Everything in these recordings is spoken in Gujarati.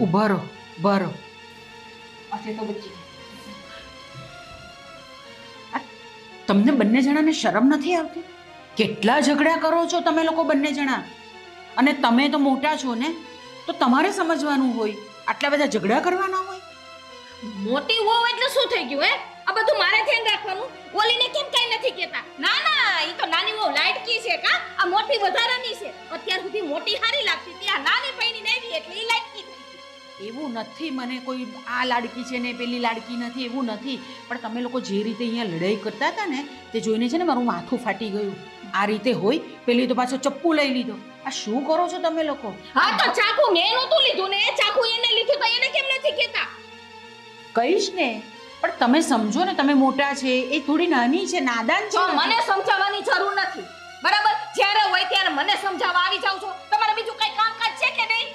ઊભા રહો. આજે તો બચી ગઈ. તમને બંને જણાને શરમ નથી આવતી? કેટલા ઝઘડા કરો છો તમે લોકો બંને જણા? અને તમે તો મોટા છો ને, તો તમારે સમજવાનું હોય. આટલા બધા ઝઘડા કરવાના હોય? મોટી હોવ એટલે શું થઈ ગયું હે? આ બધું મારે ધ્યાન રાખવાનું. ઓલીને કેમ કઈ નથી કહેતા? ના ઈ તો નાની વહુ લાડકી છે કા? આ મોટી વધારાની છે. અત્યાર સુધી મોટી હારી લાગતી હતી, આ નાની પૈણી નેવી એટલે ઈ લાડકી થઈ ગઈ. એવું નથી, મને કોઈ આ લાડકી છે ને પેલી લાડકી નથી એવું નથી, પણ તમે લોકો જે રીતે અહીંયા લડાઈ કરતા હતા ને તે જોઈને છે ને મારું માથું ફાટી ગયું. આ રીતે હોય? પેલી તો પાછો ચપ્પુ લઈ લીધો. આ શું કરો છો તમે લોકો? હા તો ચાકુ મેં નહોતું લીધું ને, ચાકુ એને લીધું તો એને કેમ નથી કહેતા? કહીશ ને, પણ તમે સમજો ને, તમે મોટા છે, એ થોડી નાની છે, નાદાન છે. મને સમજાવવાની જરૂર નથી, બરાબર? જ્યારે હોય ત્યારે મને સમજાવવા આવી જાવ છો. તમારે બીજું કઈ કામકાજ છે કે નહીં?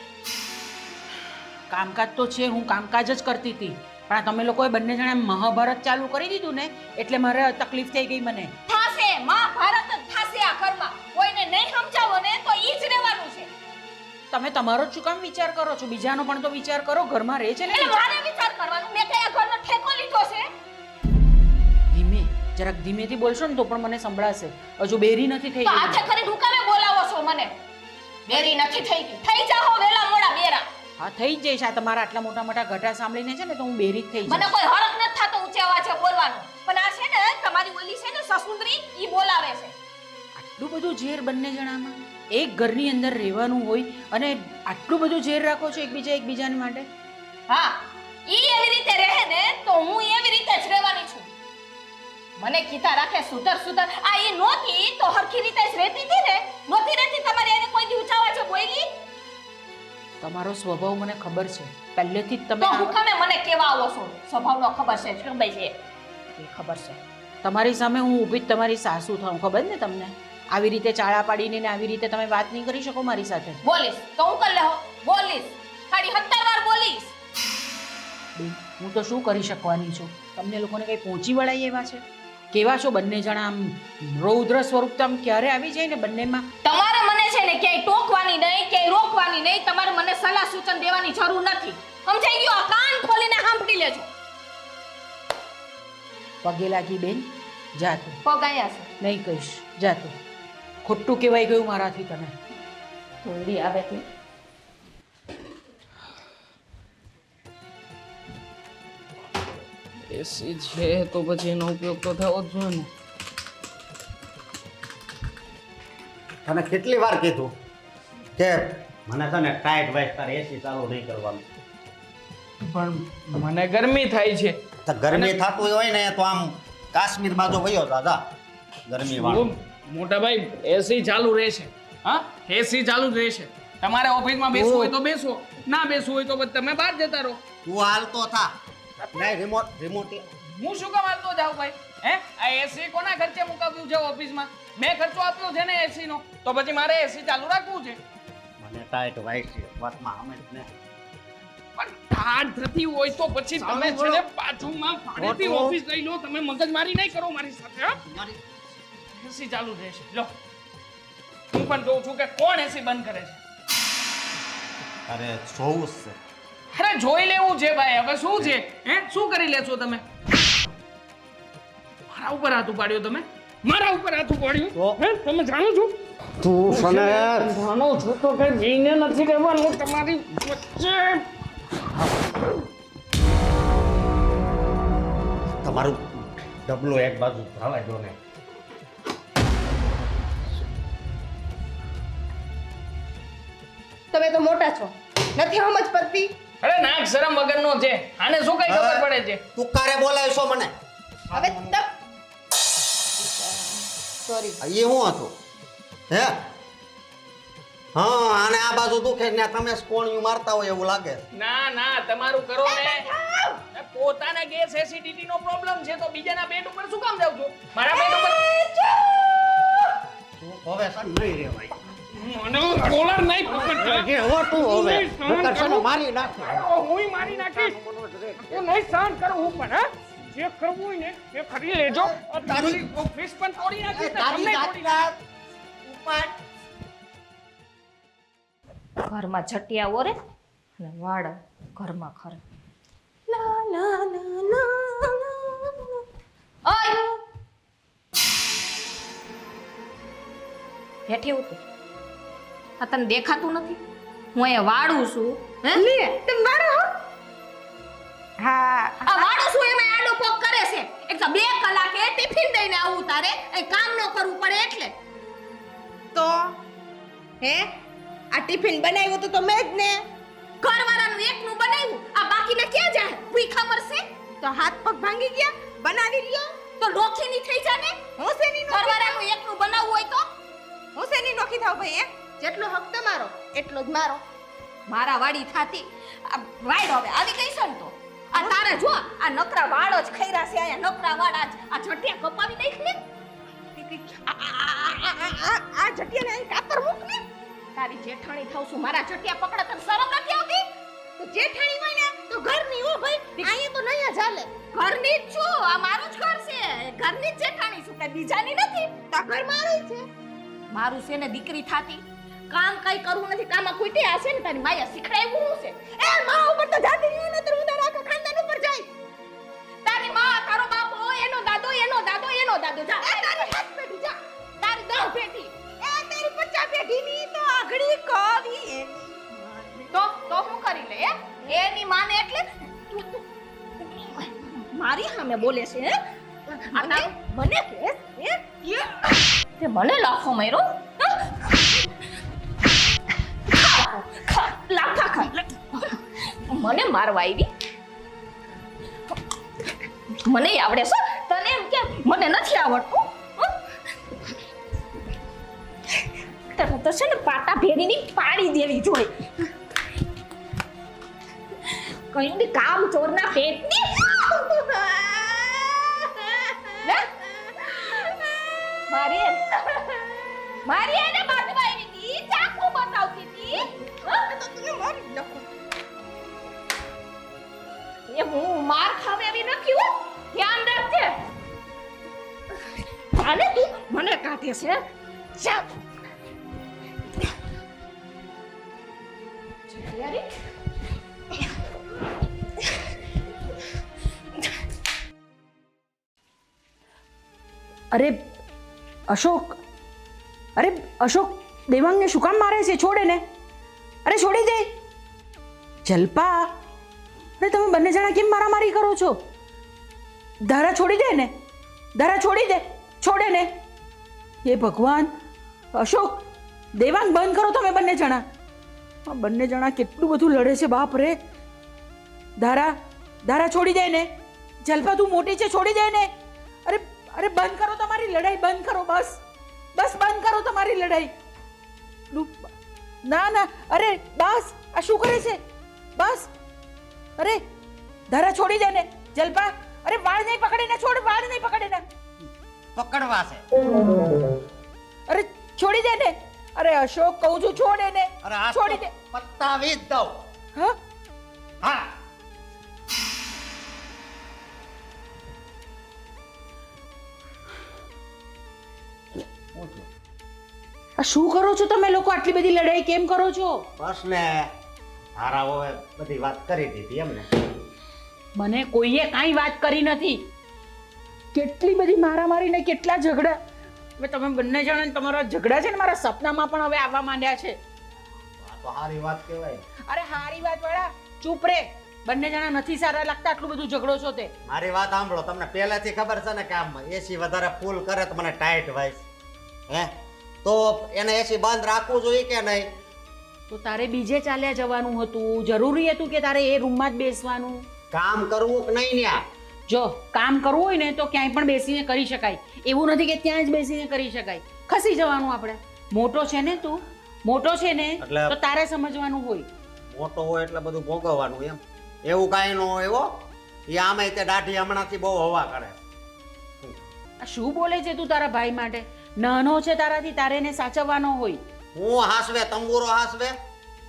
કામકાજ તો છે, હું કામકાજ જ કરતી હતી, પણ આ તમે લોકોએ બંને જણા મહાભારત ચાલુ કરી દીધું ને એટલે મારે તકલીફ થઈ ગઈ. મને થાશે મહાભારત જ થાશે આ ઘરમાં. કોઈને નહીં સમજાવો ને તો ઈ જ રહેવાનું છે. તમે તમારો જ શું કામ વિચાર કરો છો? બીજાનો પણ તો વિચાર કરો. ઘરમાં રહે છે ને. એટલે મારે વિચાર કરવાનું. મેં કયા ઘરનો ઠેકો લીધો છે? ધીમે, જરાક ધીમેથી બોલશો ને તો પણ મને સંભળાશે. હજુ બેરી નથી થઈ તો ગઈ. હાથે કરી ઢુકાવે બોલાવો છો મને? બેરી નથી થઈ ગઈ. થઈ જાઓ વેલા મોડા બેરા. હા થઈ જ જઈશ. આ તમારા આટલા મોટા મોટા ઘટા સાંભળીને છે ને તો હું બેરી જ થઈ મને જઈશ. કોઈ હરખ નથી થતો ઊંચે અવાજે બોલવાનું. પણ આ છે ને તમારી ઓલી છે ને સસુંદરી ઈ બોલાવે છે. આટલું બધું ઝેર બંને જણામાં? એક ઘરની અંદર રહેવાનું હોય અને આટલું બધું ઝેર રાખો છો એકબીજાને માટે? હા, ઈ એવી રીતે રહે ને તો હું એવી રીતે જ રહેવાની છું. મને કીધા રાખે સુધર. આ ઈ નોતી તો હરખી રીતે જ રહેતી હતી ને. નોતી રહેતી તમારે એને કોઈ દી ઊંચા અવાજે બોલી? તમારો સ્વભાવ મને ખબર છે પહેલેથી જ. તો તમે હુકમે મને કેવા આવો છો? સ્વભાવનો ખબર છે, ખબર છે, એ ખબર છે. તમારી સામે હું ઊભી જ તમારી સાસુ થાઉં, ખબર ને તમને? આવી રીતે ચાળા પાડીને ને આવી રીતે તમે વાત નહીં કરી શકો મારી સાથે. બોલીશ તો હું કરી લેહો. બોલીશ ખાલી 17 વાર બોલીશ. બેન, હું તો શું કરી શકવાની છું? તમને લોકોને કઈ પહોંચી વળાય એવા છે? કેવા છો બંને જણા? આમ રૌદ્ર સ્વરૂપ તો આમ ક્યારે આવી જાય ને બંનેમાં. તમારે મને છે ને ક્યાંય ટોકવાની નહીં, ક્યાંય રોકવાની નહીં. તમારે મને સલાહ સૂચન દેવાની જરૂર નથી. સમજાઈ ગયું? આ કાન ખોલીને સાંભળી લેજો. પગે લાગી બેન, જા તું. પગ આયા છે. નહીં કહીશ, જા તું. ખોટું કહેવાય ગયું મારાથી તને. થોડી આવે તું. એસી છે તો પછી એનો ઉપયોગ તો થવો જ જોઈએ ને. તને કેટલી વાર કીધું કે મને છે ને ટાઈટ વાઈસ તારે એસી ચાલુ નહીં કરવાનું? પણ મને ગરમી થાય છે. તો ગરમી થતું હોય ને તો આમ કાશ્મીર બાજુ વયો દાદા. ગરમી વાળું મોટા ભાઈ એસી ચાલુ રહેશે. હા, એસી ચાલુ જ રહેશે. તમારે ઓફિસમાં બેસવું હોય તો બેસો, ના બેસવું હોય તો પછી તમે બહાર જતા રહો. તું હાલતો થા. નહીં રિમોટ હું શું કામ હાલતો જાઉં ભાઈ? હે, આ એસી કોના ખર્ચે મુકાવ્યું છે ઓફિસમાં? મેં ખર્ચો આપ્યો છે ને એસી નો, તો પછી મારે એસી ચાલુ રાખવું છે. મને ટાઈટ વાઈસ વાતમાં અમે જ ને. પણ ઠાડ થતી હોય તો પછી તમે છે ને બાજુમાં ભાડેથી ઓફિસ લઈ લો. તમે મગજમારી નહીં કરો મારી સાથે. હા, એસી ચાલુ રહેશે. લો, હું પણ જોઉં છું કે કોણ એસી બંધ કરે છે. અરે જોવું જ છે. અરે જોઈ લેવું છે ભાઈ. હવે શું છે? હે, શું કરી લેશો તમે? મારા ઉપર હાથ ઉપાડ્યો તમે? મારા ઉપર હાથ ઉપાડ્યો? હે, તમે જાણો છો? તું સને જાણો છો તો કે જીને નથી રહેવાનું તમારી વચ્ચે. તમારું ડબલું એક બાજુ જવા દો ને. તમે તો મોટા છો, નથી સમજ પડતી? અરે નાક શરમ વગરનો છે. આને શું કઈ ખબર પડે છે? તું કારે બોલાવશો મને? હવે સોરી. એ શું હતું? હે, હા, આને આ બાજુ દુખે ને તમે કોણિયું મારતા હોય એવું લાગે. ના ના, તમારું કરો ને. પોતાના ગેસ એસિડિટી નો પ્રોબ્લેમ છે તો બીજાના પેટ ઉપર શું કામ જાવ છો? મારા પેટ ઉપર તું હવે સન નહીં રે ભાઈ. મને કોલર નહીં પકડતો. જે હો તું હવે નકર સનો મારી નાખ. હુંય મારી નાખીશ. તું નહીં સહન કરું હું પણ. હા, જે કરવું હોય ને એ કરી લેજો. તારી ઓફિસ પણ તોડી નાખીશ ને તમને તોડી નાખ. ઘરમાં છટિયા ઓરે અને વાળ ઘરમાં ખરે. લા લા લા લા લા. ઓય હેઠી ઉતર. આ તને દેખાતું નથી હું અહીંયા વાળું છું? હે લે તમે વાળો હો? હા આ વાળું છું એમાં આડો પોક કરે છે. એક તો 2 કલાકે ટિફિન દઈને આવું તારે એ કામ ન કરવું પડે એટલે. તો હે આ ટિફિન બનાવ્યું તો મેં જ ને. ઘરવાળાનું એકનું બનાવ્યું આ બાકીને ક્યાં જાય? ભૂખા મરશે તો હાથ પગ ભાંગી ગયા બનાવી લ્યો. તો ડોખીની થઈ જાને. હું શેની નોખી ઘરવાળાનું એકનું બનાવવું હોય તો હું શેની નોખી થાવ ભાઈ હે? જેટલો હક તમારો એટલો જ મારો. મારા વાડી થાતી આ વાડ હવે આવી ગઈ છે ને તો આ તારે જો આ નકરા વાળ જ ખૈરા છે આયા નકરા વાળ આ જટિયા કપાવી નાખ ને. આ જટિયાને અહીં કાતર મૂક ને. તારી જેઠાણી થાઉં છું મારા જટિયા પકડે તને શરમ નથી આવતી? તો જેઠાણી હોય ને તો ઘરની હો ભાઈ. અહીંયા તો નહીં જ હાલે. ઘરની જ છું આ મારું જ ઘર છે ઘરની જ જેઠાણી છું કઈ બીજાની નથી. તો ઘર મારું છે. મારું છે ને દીકરી થાતી કામ કઈ કરવું નથી કામમાં કુટી હશે ને તારી માયા શીખડાવ્યું છે. એ માં ઉપર તો જાતી નહીં ને તો હું તારા આખા ખાનદાન ઉપર જાય. તારી માં તારો બાપ હોય એનો દાદો એનો દાદો એનો દાદો જા એ તારી હાથ પેઢી જા. તારી 10 પેટી એ તારી 50 પેઢીની તો આગળી કરી એની. તો હું કરી લે એની માને એટલે મારી સામે બોલે છે હે મને કે હે તે મને લાફો માર્યો લાફા ખા મને મારવા આવી મને આવડે છે તને એમ કે મને નથી આવડતું તને તો છે ને પાટા ભેરીની પાડી દેવી જોઈએ કઈ કામ ચોરના પેટની મારી એને બાજવા આવી હતી ચાકુ બતાવતી હતી તો તમે મારી નાખો. એ હું માર ખાવે એવી નથી હો ધ્યાન રાખજે આને તું મને કાઢે છે ચાલ યારી અરે અશોક દેવાંગને શું કામ મારે છે? છોડે ને. અરે છોડી દે. જલપા અરે તમે બંને જણા કેમ મારામારી કરો છો? ધારા છોડી દે ને. ધારા છોડી દે. છોડે ને. હે ભગવાન. અશોક દેવાંગ બંધ કરો તમે બંને જણા. આ બંને જણા કેટલું બધું લડે છે બાપ રે. ધારા છોડી દે ને. જલપા તું મોટી છે છોડી દે ને. અરે બંધ કરો તમારી લડાઈ બંધ કરો બસ બંધ કરો તમારી લડાઈ. ના અરે બસ આ શું કરે છે? બસ અરે ધારા છોડી દે ને. જલપા અરે વાળ નહીં પકડે ને. છોડ વાળ નહીં પકડે ને. પકડવા છે. અરે છોડી દે ને. અરે અશોક કહું છું છોડે ને. અરે આ છોડી દે. પત્તાવી જ દઉં. હા હા આ શું કરો છો તમે લોકો? આટલી બધી લડાઈ કેમ કરો છો? બસ ને હારાઓએ બધી વાત કરી દીધી એમને. મને કોઈએ કાંઈ વાત કરી નથી. કેટલી બધી મારામારી ને કેટલા ઝઘડા. હવે તમે બંને જણા તમારા ઝઘડા છે ને મારા સપનામાં પણ હવે આવવા માંડ્યા છે. આ તો સારી વાત કહેવાય. અરે હારી વાત વાળા ચૂપ રે. બંને જણા નથી સારા લાગતા આટલું બધું ઝઘડો છો તે. મારી વાત સાંભળો. તમને પહેલાથી ખબર છે ને કે આમ એસી વધારે ફૂલ કરે તો મને ટાઈટ વાઈસ હે તો એને એસી બંધ રાખવું જોઈએ કે નહીં? તો તારે બીજે ચાલ્યા જવાનું હતું. જરૂરી હતું કે તારે એ રૂમમાં જ બેસવાનું? કામ કરવું કે નહીં ન્યા? જો કામ કરવું હોય ને તો ક્યાંય પણ બેસીને કરી શકાય. એવું નથી કે ત્યાં જ બેસીને કરી શકાય. ખસી જવાનું આપણે. મોટો છે ને તું મોટો છે ને એટલે- તો તારે સમજવાનું હોય. મોટો હોય એટલે બધું ભોગવવાનું એમ? એવું કાંઈ ન હોય હો. એ આમે તે દાઢી હમણાંથી બહુ હવા કરે. આ શું બોલે છે તું તારા ભાઈ માટે? નાનો છે તારાથી તારે એને સાચવવાનો હોય. હું હાસવે તંબુરો હાસવે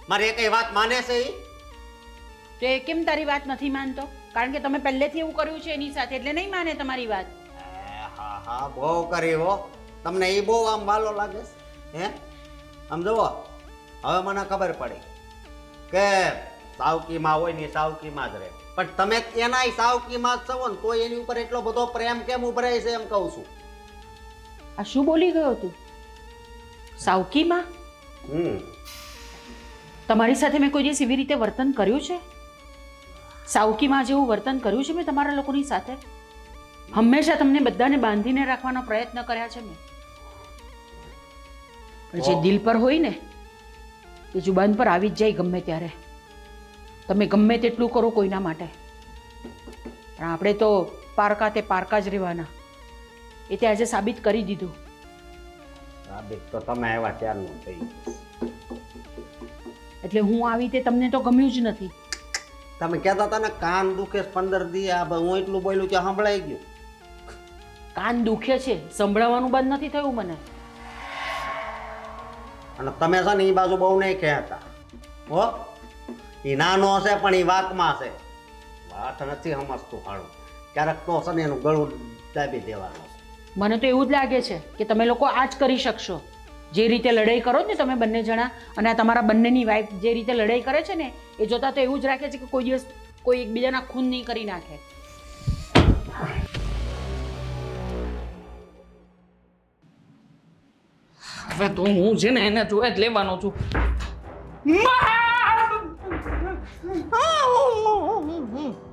મારી એકઈ વાત માને છે ઈ? તો એ કેમ તારી વાત નથી માનતો? કારણ કે તમે પહેલેથી એવું કર્યું છે એની સાથે એટલે નહીં માને તમારી વાત. હા બહુ કરી હો. તમને ઈ બહુ આમ વાલો લાગે છે હે? આમ જુઓ હવે મને ખબર પડી કે સાવકીમાં હોય ને એ સાવકીમાં જ રહે. પણ તમે એનાય સાવકીમાં જ છો ને તો એની ઉપર એટલો બધો પ્રેમ કેમ ઉભરાય છે એમ કહું છું. આ શું બોલી ગયો તું? સાવકીમાં? તમારી સાથે મેં કોઈ દિવસ એવી રીતે વર્તન કર્યું છે? સાવકીમાં જેવું વર્તન કર્યું છે મેં તમારા લોકોની સાથે? હંમેશા તમને બધાને બાંધીને રાખવાનો પ્રયત્ન કર્યા છે મેં. પણ જે દિલ પર હોય ને એ જુબાન પર આવી જ જાય ગમે ત્યારે. તમે ગમે તેટલું કરો કોઈના માટે, પણ આપણે તો પારકા તે પારકા જ રહેવાના. એ તે આજે સાબિત કરી દીધું. સાબિત તો તમે આવ્યા ત્યારનું થઈ. એટલે હું આવી તે તમને તો ગમ્યું જ નથી. તમે કહેતા હતા ને કાન દુખે 15 દી, આ હું એટલું બોલ્યું કે સંભળાઈ ગયું. કાન દુખે છે, સંભળાવાનું બંધ નથી થયું મને. અને તમે છે ને એ બાજુ બહુ નહીં કહેતા હો. એ નાનો હશે પણ એ વાતમાં છે. વાત નથી સમજતું હાડું. ક્યારેક તો છે ને એનું ગળું દાબી દેવાનું છે. મને તો એવું જ લાગે છે કે તમે લોકો આ જ કરી શકશો. જે રીતે લડાઈ કરો ને તમે બંને જણા, અને આ તમારા બંનેની વાઈફ જે રીતે લડાઈ કરે છે ને એ જોતા તો એવું જ રાખે છે કે કોઈ દિવસ કોઈ એકબીજાના ખૂન નહીં કરી નાખે. હવે તો હું છે ને એને જોઈ જ લેવાનો છું.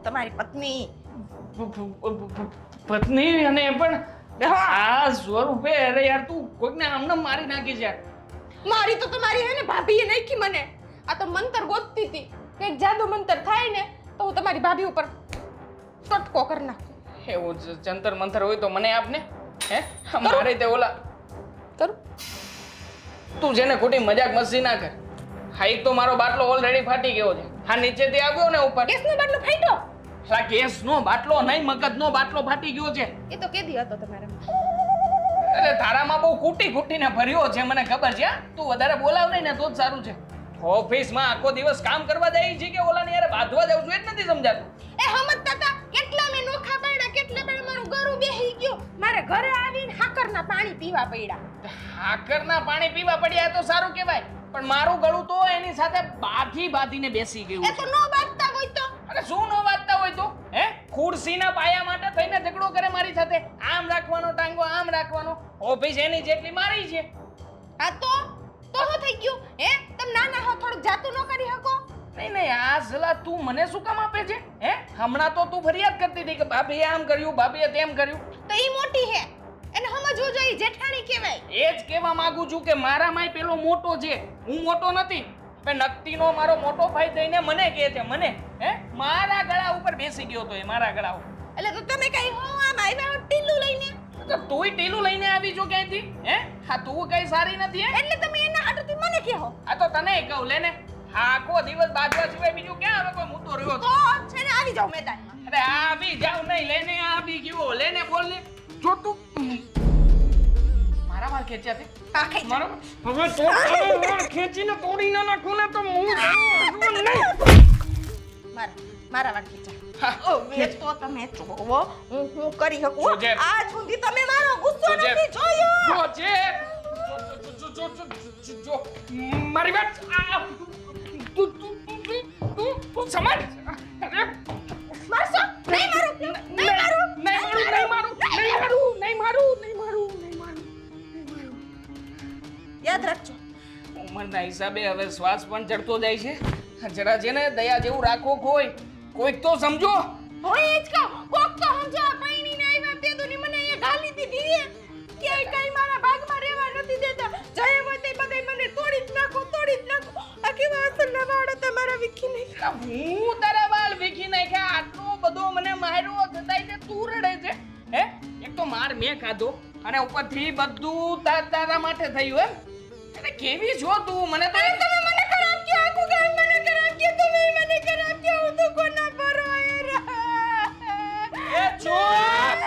તમારી પત્ની પત્ની અને પણ આ સ્વરૂપે અરે યાર તું કોઈકને આમને મારી નાખી છે. મારી તો તમારી હે ને ભાભીએ નાખી મને. આ તો મંતર ગોતતી હતી કે એક જાદુ મંતર થાય ને તો હું તમારી ભાભી ઉપર સટકો કરી નાખું. એવું જંતર મંતર હોય તો મને આપને. હે મારે તે ઓલા કરું તું જેને ખોટી મજાક મસ્તી ના કર. હા એક તો મારો બાટલો ઓલરેડી ફાટી ગયો છે. હા નીચેથી આવ્યો ને ઉપર ગેસનો બાટલો ફાટ્યો. હા ગેસનો બાટલો નહીં, મગજનો બાટલો ફાટી ગયો છે. એ તો કેદી હતો તમારે? અરે તારામાં બહુ કૂટીને ભર્યો છે મને ખબર છે. તું વધારે બોલાવ નહીં ને તો જ સારું છે. ઓફિસમાં આખો દિવસ કામ કરવા જાય છે કે ઓલાને યાર બાંધવા જાવ છું એ જ નથી સમજાતું. એ સમજતા હતા કેટલા મેં નોખા પાડ્યા, કેટલા મેં મારું ગરું બેહી ગયું. મારે ઘરે આવીને હાકરના પાણી પીવા પડ્યા. હાકરના પાણી પીવા પડ્યા તો સારું કહેવાય, પણ મારું ગળું તો એની સાથે બાંધીને બેસી ગયું એ તો નો બાંધતા હોય તો. અરે શું નો વાંચતા હોય તો? હે ખુરશીના પાયા માટે થઈને ઝઘડો કરે મારી સાથે. આમ રાખવાનો ટાંગો, આમ રાખવાનો. ઓફિસ એની જેટલી મારી છે. હા તો શું થઈ ગયું? હે તમે નાના હો, થોડુંક જાતું ન કરી શકો? નહીં આ સલાહ તું મને શું કામ આપે છે? હે હમણાં તો તું ફરિયાદ કરતી હતી કે ભાભીએ આમ કર્યું, ભાભીએ તેમ કર્યું. તો ઈ મોટી હે, એને સમજવું જોઈએ. જેઠાણી કહેવાય. એ જ કહેવા માંગુ છું કે મારામાંય પેલો મોટો છે, હું મોટો નથી. હવે નકતીનો મારો મોટો ભાઈ થઈને મને કહે છે, મને હે મારા ગળા ઉપર બેસી ગયો તો એ મારા ગળા ઉપર. એટલે તો તમે કઈ હો આમ આવ્યા હો ટીલું લઈને? તો તુંય ટીલું લઈને આવી છો ક્યાંયથી? હે હા તું કઈ સારી નથી હે? એટલે તમે એના હાથથી મને કહો. આ તો તને કહું લે ને. હા આખો દિવસ બાજવા સિવાય બીજું ક્યાં હવે કોઈ મુદ્દો રહ્યો તો છે? છે ને આવી જાવ મેદાનમાં. અરે આવી જાવ નહીં, લેને આવી ગયો, લેને બોલ ને. જો તું મારા વાળ ખેંચ્યા છે. હા ખાઈ મારો હવે તો વાળ ખેંચીને તોડી ના નાખું ને તો હું નહીં. મારા વાળ ખીચા. હા, ઓ વેચ તો તમે જોવો હું કરી શકું. જોજે. આજ સુધી તમે મારો ગુસ્સો જોજે. નથી જોયો. જો છે જો મારી વાત તું સમજ. અરે મારશો? નહીં મારું. નહીં મારું. નહીં મારું. યાદ રાખજો. ઉંમરના હિસાબે હવે શ્વાસ પણ ચડતો જાય છે. જરા છે ને દયા જેવું રાખો કોઈક તો સમજો. હોય જ કહો. કોક તો સમજો. પૈણીને આવ્યા તે દુની મને અહીંયા ગાલી દીધી હે. ક્યાંય કઈ મારા ભાગમાં રહેવા નથી દેતા. જય હોય તે બધાય મને તોડી જ નાખો. આખી વાસણના વાળો તમારા વીખી નાખ્યા. હું તારા વાળ વીખી નાખ્યા. આટલો બધો મને માર્યો છતાંય તે તું રડે છે. હે એક તો માર મેં ખાધો અને ઉપરથી બધું તારા માટે થયું એમ. અરે કેવી છો તું? મને તો તમે મને ખરાબ ક્યાં આખું ગામ મને ખરાબ ક્યાં તમે મને ખરાબ ક્યાં હું તો કોના પર એ ચૂપ.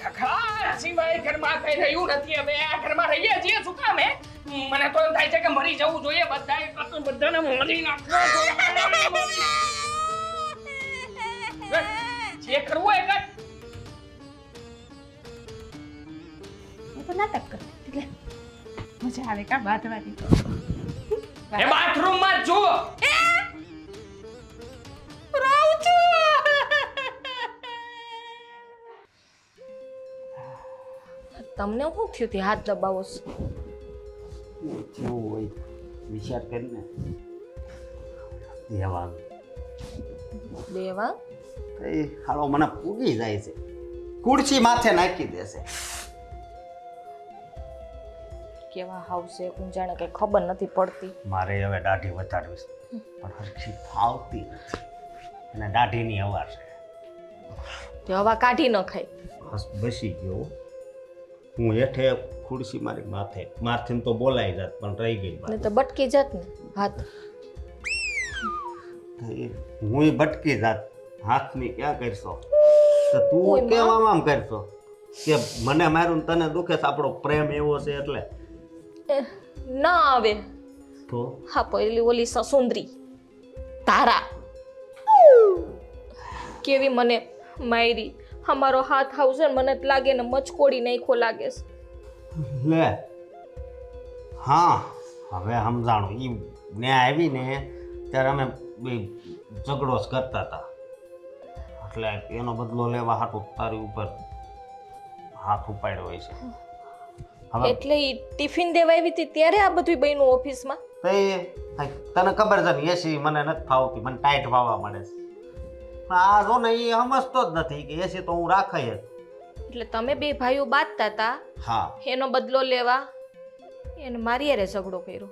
ખખા સિવાય ઘરમાં કઈ રહ્યું નથી. હવે આ ઘરમાં રહીએ છીએ શું કામ હે? મને તો એમ થાય છે કે મરી જવું જોઈએ. બધાને મરી નાખવો જોઈએ. જે કરવું એ કર. હું તો નાટક કરતી એટલે મજા આવે કા બાંધવાની. એ બાથરૂમમાં જ જો. રહું છું. તમને શું થયું તે હાથ દબાવો છો? જેવું હોય વિચાર કરીને દેવા દેવા એ હાલો મને પૂગી જાય છે, ખુરશી માથે નાખી દેશે. કેવા હાવશે હું જાણે કઈ ખબર નથી પડતી. મારે હવે દાઢી વધારવી છે પણ હરખી ફાવતી નથી, અને દાઢીની હવા છે. તે હવા કાઢી ન ખાય. બસ બેસી ગયો હું હેઠે, ખુરશી મારી માથે, મારથી તો બોલાઈ જાત પણ રહી ગઈ વાત. ને તો બટકી જાત ને હાથ. હું ભટકી જાત, હાથની ક્યાં કરશો? તો તું ઓય કેમ આમ કરશો કે મને મારું ને તને દુખે છે? આપણો પ્રેમ એવો છે એટલે ના આવે. તો હા પેલી ઓલી સસુંદરી તારા કેવી મને માયરી. અમારો હાથ આવશે ને મને જ લાગે ને મચકોડી નાખો લાગે છે. લે હા હવે સમજાણું. ઈ ને આવી ને ત્યારે અમે બે ઝઘડો જ કરતા હતા, એટલે એનો બદલો લેવા હાટું તારી ઉપર હાથ ઉપાડ્યો હોય છે. હવે એટલે ઈ ટિફિન દેવા આવી હતી ત્યારે આ બધું બન્યું ઓફિસમાં. તો તને ખબર છે ને એસી મને નથી ફાવતી, મને ટાઈટ ફાવવા મળે છે. પણ આ જો ને એ સમજતો જ નથી કે એસી તો હું રાખાય જ. એટલે તમે બે ભાઈઓ બાંધતા હતા, હા એનો બદલો લેવા એને મારી હારે ઝઘડો કર્યો.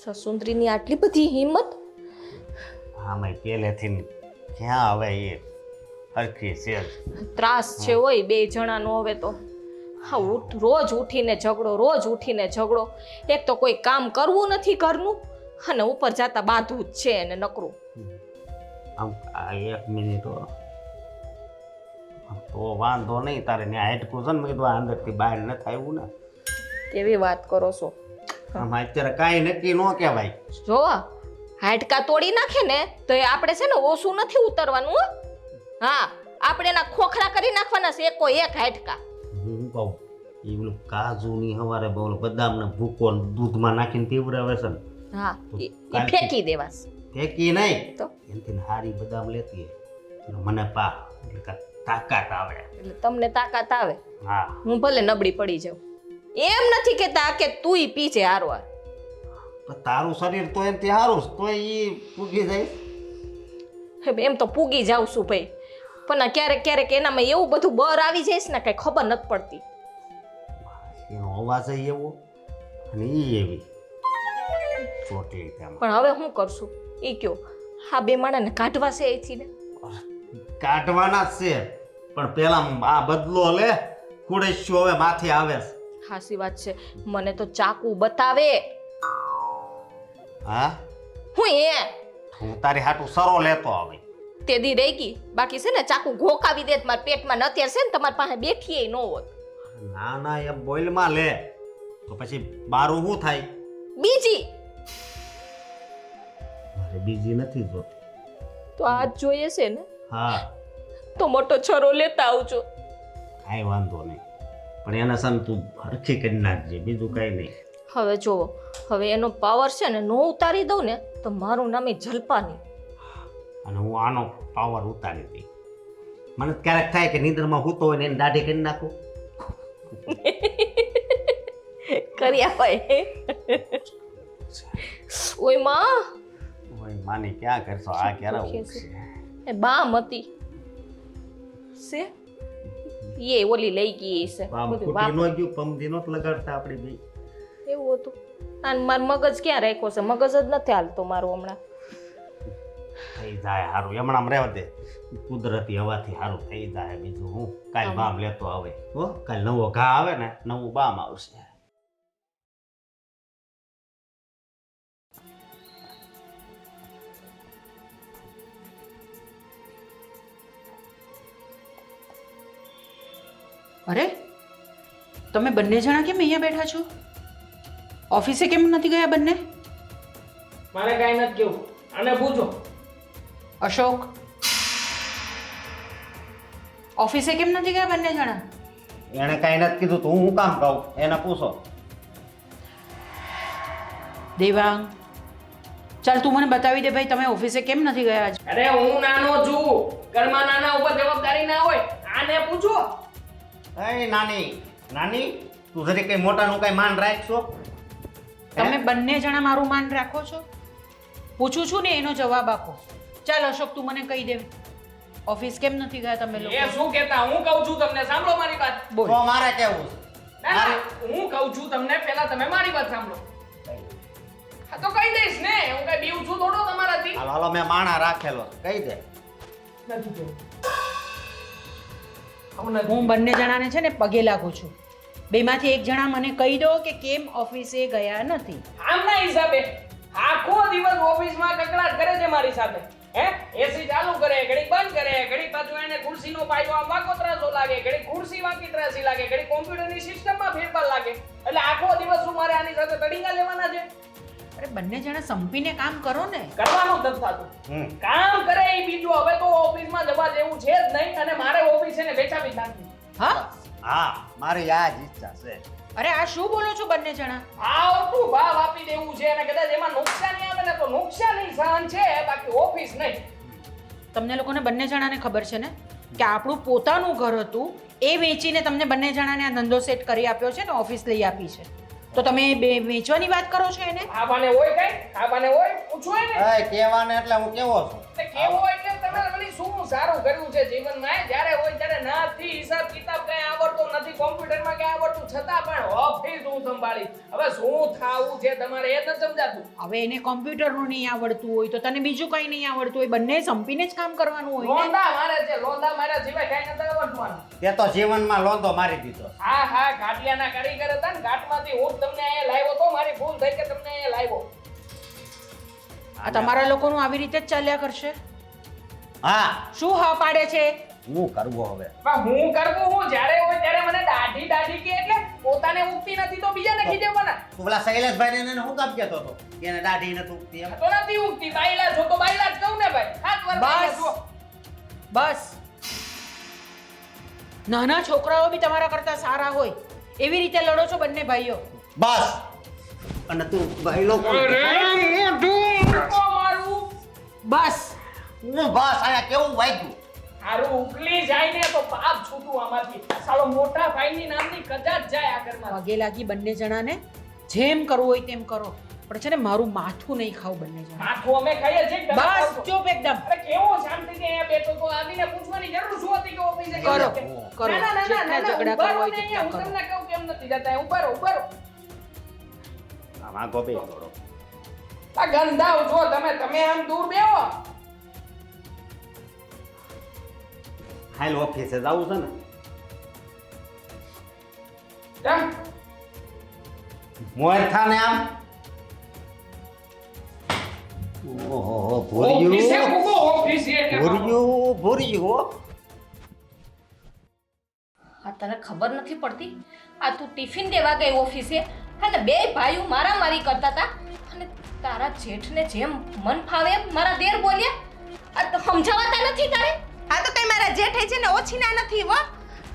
સસુંદરીની આટલી બધી હિંમત. હા મેં પહેલેથી ક્યાં હવે એ હરખી છે જ. ત્રાસ છે હોય બે જણાનો હવે તો. હા રોજ ઉઠીને ઝઘડો, રોજ ઉઠીને ઝઘડો. એક તો કોઈ કામ કરવું નથી ઘરનું અને ઉપર જાતા બાંધવું જ છે એને નકરું. આમ આ 1 મિનિટ તો વાંધો નહીં, તારે ત્યાં હેઠકું છે ને મેં કીધું આ અંદરથી બહાર નથી આવ્યું ને. કેવી વાત કરો છો? આમાં અત્યારે કાંઈ નક્કી ન કહેવાય. જો હાડકા તોડી નાખે ને તો એ આપણે છે ને ઓછું નથી ઉતરવાનું હો. હા આપણે એના ખોખરા કરી નાખવાના છે એકો એક હાડકા. હું કહું એ પેલું કાજુની સવારે બોલો બદામને ભૂકો દૂધમાં નાખીને પીવડાવે છે ને, હા એ ફેંકી દેવાસ. ફેંકી નહીં તો એનાથી હારી બદામ લેતી એટલે મને પા એટલે કાંઈક તાકાત આવે. એટલે તમને તાકાત આવે. હા હું ભલે નબળી પડી જાઉં એમ નથી કેતા કે તુંય પીછે હારવાર. તો તારું શરીર તો એનાથી સારું છે તો એ પૂગી જાય. એમ તો પૂગી જાઉં છું ભાઈ, પણ ક્યારેક ક્યારેક એનામાં એવું બધું બર આવી જાય છે ને કઈ ખબર નથી પડતી. એનો અવાજ એવો અને એ એવી ચોટલી તેમાં. પણ હવે શું કરશું એ કયો? હા બે માણાને કાઢવા છે અહીંથી ને. કાઢવાના જ છે પણ પેલા આ બદલો લે. કુડેશ્યો હવે માથે આવે છે. હાસી વાત છે. મને તો ચાકુ બતાવે. હા હું હું તારી હાટું સરો લેતો આવે. તે દી રહી ગઈ, બાકી છે ને ચાકુ ઘોકાવી દે મારા પેટમાં ન અત્યારે છે ને તમારી પાસે બેઠી ન હોત. ના ના એમ બોઇલમાં લે તો પછી બારું શું થાય? બીજી મારે બીજી નથી જોતી. તો આ જ જોઈએ છે ને? હા તો મોટો છરો લેતા આવજો. કાંઈ વાંધો નહીં પણ એના સન તું હરખી કરી નાખજે, બીજું કાંઈ નહીં. હવે જુઓ, હવે એનો પાવર છે ને નો ઉતારી દઉં ને તો મારું નામ એ જલપાની. અને હું આનો પાવર ઉતારી દઈ. મને ક્યારેક થાય કે નિંદરમાં હૂતો હોય ને એને દાઢી કરી નાખું. કર્યા હોય ઓય માં ઓય માની ક્યાં કરશો? આ ક્યારે ઉઠશે? એ બામ હતી છે એ ઓલી લઈ ગઈ છે આમ બધું ખૂટી વાપ- નો ગયું પમદી નો લગાડતા આપણી બે. એવું હતું. અને મારું મગજ ક્યાં રાખ્યો છે? મગજ જ નથી હાલતો મારું હમણાં. થઈ જાય સારું, એમણામ રહેવા દે. કુદરતી હવાથી સારું થઈ જાય. બીજું હું કાલ બામ લેતો આવે હો. કાલ નવો ઘા આવે ને નવું બામ આવશે. અરે તમે બંને જણા કેમ અહીંયા બેઠા છો? ઓફિસે કેમ નથી ગયા બંને? મારે કાંઈ નથી કેવું, આને પૂછો. અશોક ઓફિસે કેમ નથી ગયા બંને જણા? એને કાંઈ નથી કીધું તો હું કામ કહું? એને પૂછો. દેવાંગ ચાલ તું મને બતાવી દે ભાઈ તમે ઓફિસે કેમ નથી ગયા આજે અરે હું નાનો છું ઘરમાં નાના ઉપર જવાબદારી ના હોય આને પૂછો એ નાની નાની તું જરી કઈ મોટાનું કઈ માન રાખશો તમે બંને જણા મારું માન રાખો છો પૂછું છું ને એનો જવાબ આપો ચાલ અશોક તું મને કહી દે ઓફિસ કેમ નથી ગયા તમે એ લોકો શું કહેતા હું કહું છું તમને સાંભળો મારી વાત બોલ તો મારે કેવું છે ના, ના, હું કહું છું તમને પહેલા તમે મારી વાત સાંભળો હા તો કહી દઈશ ને હું કઈ બીવું છું થોડો તમારાથી હાલો હાલો મેં માણા રાખેલો છે. કહી દે નથી કેવું. આવું નથી. હું બંને જણાને છે ને પગે લાગુ છું બેમાંથી એક જણા મને કહી દો કે કેમ ઓફિસે ગયા નથી આમના હિસાબે આખો દિવસ ઓફિસમાં કકડાટ કરે છે મારી સાથે હે એસી ચાલુ કરે ઘડી બંધ કરે ઘડી પાછું એને ખુરશીનો પાયો આમ વાંકોતરાસો લાગે ઘડી ખુરશી વાંકીતરાસી લાગે ઘડી કોમ્પ્યુટરની સિસ્ટમમાં ફેરફાર લાગે એટલે આખો દિવસ શું મારે આની સાથે તડીંગા લેવાના છે અરે બંને જણા સંપીને કામ કરો ને કરવાનું જ નથી થતું હમ કામ કરે એ બીજું હવે તો ઓફિસમાં જવા જેવું છે જ નહીં અને મારે ઓફિસ છે ને વેચાવી નાખવી હા હા મારી આ જ ઈચ્છા છે અરે આ શું બોલો છો બંને જણા આવતું ભાવ આપી દેવું છે અને કદાચ એમાં નુકસાની આવે ને તો નુકસાની સહન છે બાકી ઓફિસ નહીં તમને લોકોને બંને જણાને ખબર છે ને કે આપણું પોતાનું ઘર હતું એ વેચીને તમને બંને જણાને આ ધંધો સેટ કરી આપ્યો છે ને ઓફિસ લઈ આપી છે તો તમે બે વેચવાની વાત કરો છો એને આબાને હોય કઈ આબાને હોય પૂછો ને એ કહેવાને એટલે હું કેવો છું તે કેવો એટલે તમે મને શું સારું કર્યું છે જીવનમાં જ્યારે હોય ત્યારે નથી હિસાબ કિતાબ કઈ આવડતો નથી કોમ્પ્યુટરમાં કઈ આવડતું છતાં પણ ઓફિસ હું સંભાળી હવે શું થાવું છે તમારે એ નથી સમજાતું હવે એને કોમ્પ્યુટરનું નહીં આવડતું હોય તો તને બીજું કંઈ નહીં આવડતું હોય બંને સંપીને જ કામ કરવાનું હોય ને લોંદા મારે છે લોંદા માર્યા સિવાય કઈ નથી આવડતું તે તો જીવનમાં લોંધો મારી દીધો હા હા ઘાટિયાના કારીગર હતા ને ઘાટમાંથી હું જ તમને અહીંયા લાવ્યો તો મારી ભૂલ થઈ કે તમને અહીંયા લાવ્યો આ તમારા લોકોનું આવી રીતે જ ચાલ્યા કરશે હા શું હા પાડે છે હું કરવો હવે પણ હું કરવું હું જ્યારે હોય ત્યારે મને દાઢી દાઢી કે એટલે પોતાને ઉગતી નથી તો બીજાને ખીજવવાના તું પેલા શૈલેષભાઈ ને હું કામ કહેતો હતો કે એને દાઢી નથી ઉગતી એમ તો નથી ઉગતી બાયલા છો તો બાયલા જ કહું ને ભાઈ હાથ વાર બસ. છો બસ નાના છોકરાઓ બી તમારા કરતા સારા હોય એવી રીતે લડો છો બંને ભાઈઓ બસ અને તું ભાઈ લોકો મારું બસ હું બસ આયા કેવું વાગ્યું હારું ઉકલી જાય ને તો પાપ છૂટું આમાંથી સાલો મોટા ભાઈની નામની કદાચ જાય આ ઘરમાં પગે લાગી બંને જણાને જેમ કરવું હોય તેમ કરો પણ છે ને મારું માથું નહીં ખાવ બંને જણા માથું અમે ખાઈએ છીએ કે તમે બસ ખાવ છો? ચૂપ એકદમ અરે કેવો શાંતિથી અહીંયા બેઠો તો આવીને પૂછવાની જરૂર શું હતી કે ઓફિસે કેમ કરો, નથી? કરો. ના, ના, ના, જેટલા ના, ના, ઝઘડા ઉભા કરવા રહો હોય ને તેટલા અહીંયા. હું કરો. તમને કહું કેમ નથી જતા ઉભા રહો, ઉભા રહો. આમાં ગોપી થોડો આ ગંધાવ છો તમે આમ દૂર બેહો હાલ ઓફિસે જવું છે ને કેમ? મોર થા ને આમ ઓહો ઓફિસે ભૂર્યું ઉભો, ઓફિસે એટલે ભૂર્યું ભૂર્યું આ તને ખબર નથી પડતી આ તું ટિફિન દેવા ગઈ ઓફિસે અને બે ભાઈઓ મારામારી કરતા હતા અને તારા જેઠને જેમ મન ફાવે એમ મારા દેર બોલ્યા આ તો સમજાવતા નથી તારે આ તો કઈ મારા જેઠે છે ને ઓછીના નથી હો